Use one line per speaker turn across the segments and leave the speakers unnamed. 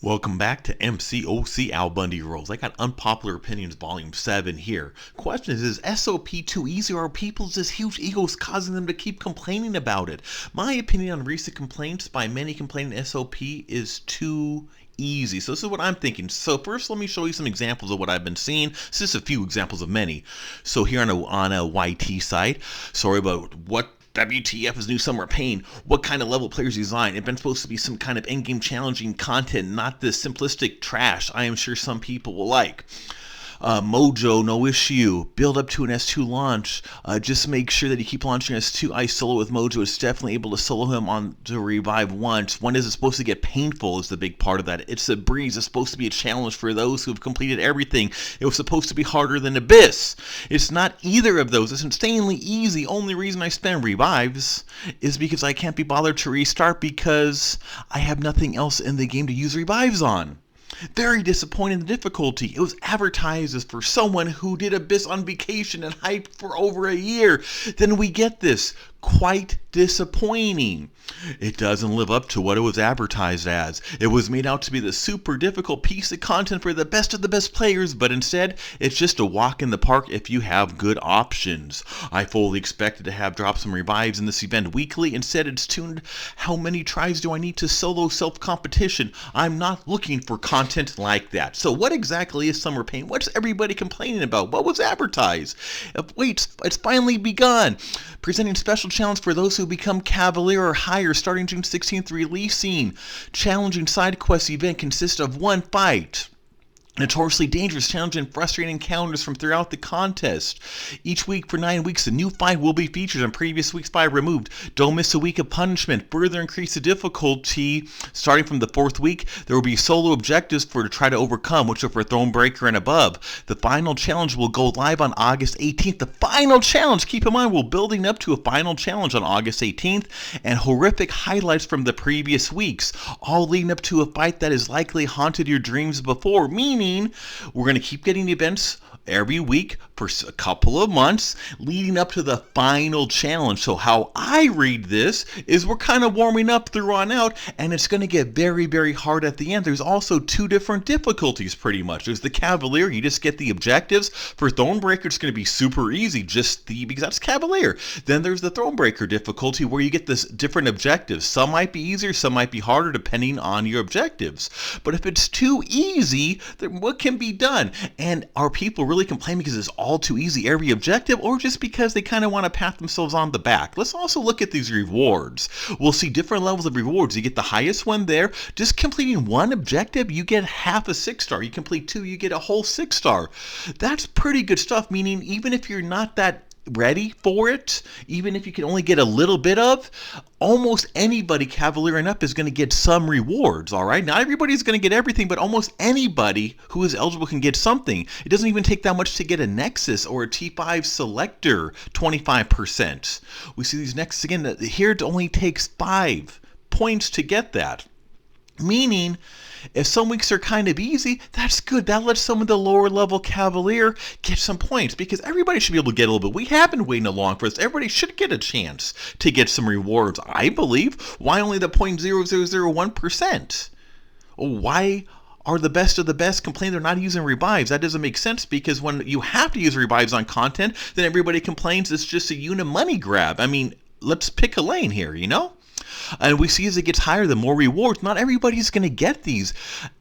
Welcome back to Mcoc Albundyrules. I got Unpopular Opinions Volume 7 here. Question is S.o.p. too easy, or are people's just huge egos causing them to keep complaining about it? My opinion on recent complaints by many complaining S.o.p. is too easy. So this is what I'm thinking. So first, let me show you some examples of what I've been seeing. This is just a few examples of many. So here on a YT site, sorry about what WTF is new summer pain. What kind of level players design? It's been supposed to be some kind of in-game challenging content, not this simplistic trash I am sure some people will like. Mojo, no issue. Build up to an S2 launch. Just make sure that you keep launching S2. I solo with Mojo. It's definitely able to solo him on to revive once. When is it supposed to get painful is the big part of that. It's a breeze. It's supposed to be a challenge for those who have completed everything. It was supposed to be harder than Abyss. It's not either of those. It's insanely easy. Only reason I spend revives is because I can't be bothered to restart because I have nothing else in the game to use revives on. Very disappointing in the difficulty. It was advertised as for someone who did Abyss on vacation and hyped for over a year. Then we get this. Quite disappointing. It doesn't live up to what it was advertised as. It was made out to be the super difficult piece of content for the best of the best players, but instead, it's just a walk in the park if you have good options. I fully expected to have dropped some revives in this event weekly. Instead, it's tuned how many tries do I need to solo self-competition. I'm not looking for content like that. So what exactly is Summer Pain? What's everybody complaining about? What was advertised? Wait, it's finally begun. Presenting special challenge for those who become Cavalier or higher starting June 16th releasing. Challenging side quest event consists of one fight. Notoriously dangerous, challenging, and frustrating encounters from throughout the contest. Each week for 9 weeks, a new fight will be featured and previous week's fight removed. Don't miss a week of punishment. Further increase the difficulty. Starting from the 4th week, there will be solo objectives to try to overcome, which are for Thronebreaker and above. The final challenge will go live on August 18th. The final challenge, keep in mind, we're building up to a final challenge on August 18th, and horrific highlights from the previous weeks, all leading up to a fight that has likely haunted your dreams before, meaning we're going to keep getting events every week for a couple of months leading up to the final challenge. So how I read this is we're kind of warming up through on out, and it's going to get very, very hard at the end. There's also two different difficulties pretty much. There's the Cavalier, you just get the objectives. For Thronebreaker, it's going to be super easy, because that's Cavalier. Then there's the Thronebreaker difficulty where you get this different objectives. Some might be easier, some might be harder depending on your objectives. But if it's too easy, then what can be done? And are people really complaining because it's all too easy every objective, or just because they kind of want to pat themselves on the back? Let's also look at these rewards. We'll see different levels of rewards. You get the highest one there. Just completing one objective, you get half a 6-star. You complete 2, you get a whole 6-star. That's pretty good stuff, meaning even if you're not that ready for it, even if you can only get a little bit of, almost anybody Cavalier and up is going to get some rewards, all right? Not everybody's going to get everything, but almost anybody who is eligible can get something. It doesn't even take that much to get a Nexus or a T5 Selector, 25%. We see these Nexus again. Here it only takes 5 points to get that. Meaning, if some weeks are kind of easy, that's good. That lets some of the lower level Cavalier get some points, because everybody should be able to get a little bit. We have been waiting along for this. Everybody should get a chance to get some rewards, I believe. Why only the 0.0001%? Why are the best of the best complaining they're not using revives? That doesn't make sense, because when you have to use revives on content, then everybody complains it's just a unit money grab. I mean, let's pick a lane here, you know? And we see as it gets higher, the more rewards. Not everybody's going to get these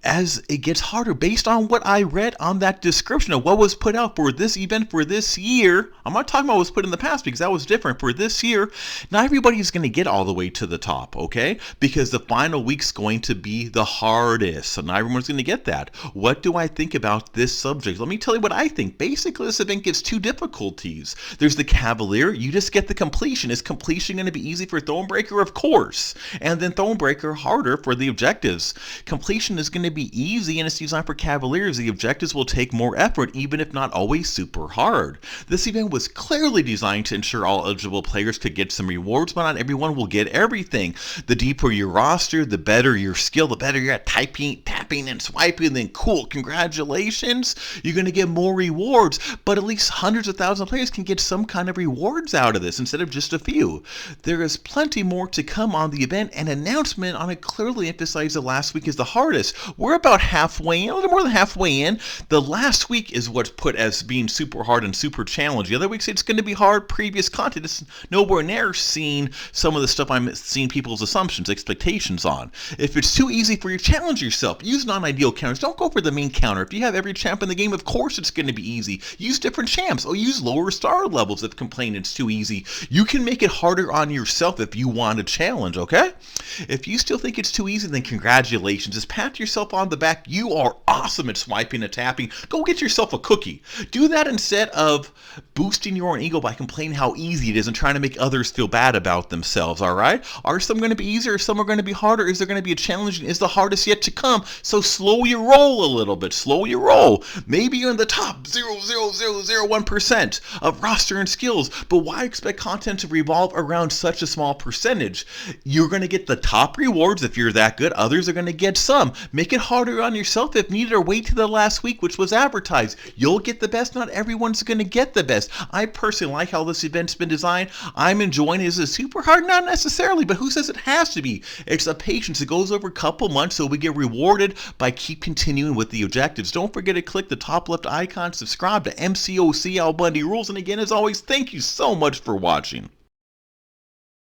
as it gets harder based on what I read on that description of what was put out for this event for this year. I'm not talking about what was put in the past because that was different. For this year, not everybody's going to get all the way to the top, okay? Because the final week's going to be the hardest. So not everyone's going to get that. What do I think about this subject? Let me tell you what I think. Basically, this event gets 2 difficulties. There's the Cavalier. You just get the completion. Is completion going to be easy for Thronebreaker? Of course. worse. And then Thronebreaker harder for the objectives. Completion is going to be easy and it's designed for Cavaliers. The objectives will take more effort, even if not always super hard. This event was clearly designed to ensure all eligible players could get some rewards, but not everyone will get everything. The deeper your roster, the better your skill, the better you're at typing, tapping, and swiping, then cool, congratulations, you're going to get more rewards, but at least hundreds of thousands of players can get some kind of rewards out of this instead of just a few. There is plenty more to come on the event, and announcement on it clearly emphasized that last week is the hardest. We're about halfway in, a little more than halfway in. The last week is what's put as being super hard and super challenging. The other weeks it's going to be hard. Previous content is nowhere near seeing some of the stuff I'm seeing people's assumptions, expectations on. If it's too easy for you, challenge yourself. Use non-ideal counters. Don't go for the main counter. If you have every champ in the game, of course it's going to be easy. Use different champs or use lower star levels if complain it's too easy. You can make it harder on yourself if you want a challenge, okay? If you still think it's too easy, then congratulations. Just pat yourself on the back. You are awesome at swiping and tapping. Go get yourself a cookie. Do that instead of boosting your own ego by complaining how easy it is and trying to make others feel bad about themselves, all right? Are some going to be easier? Some are going to be harder? Is there going to be a challenge? Is the hardest yet to come? So slow your roll a little bit. Slow your roll. Maybe you're in the top 0.00001% of roster and skills, but why expect content to revolve around such a small percentage? You're going to get the top rewards if you're that good. Others are going to get some. Make it harder on yourself if needed, or wait to the last week, which was advertised. You'll get the best. Not everyone's going to get the best. I personally like how this event's been designed. I'm enjoying it. Is it super hard? Not necessarily, but who says it has to be? It's a patience. It goes over a couple months, so we get rewarded by keep continuing with the objectives. Don't forget to click the top left icon, subscribe to MCOC Albundyrules, and again, as always, thank you so much for watching.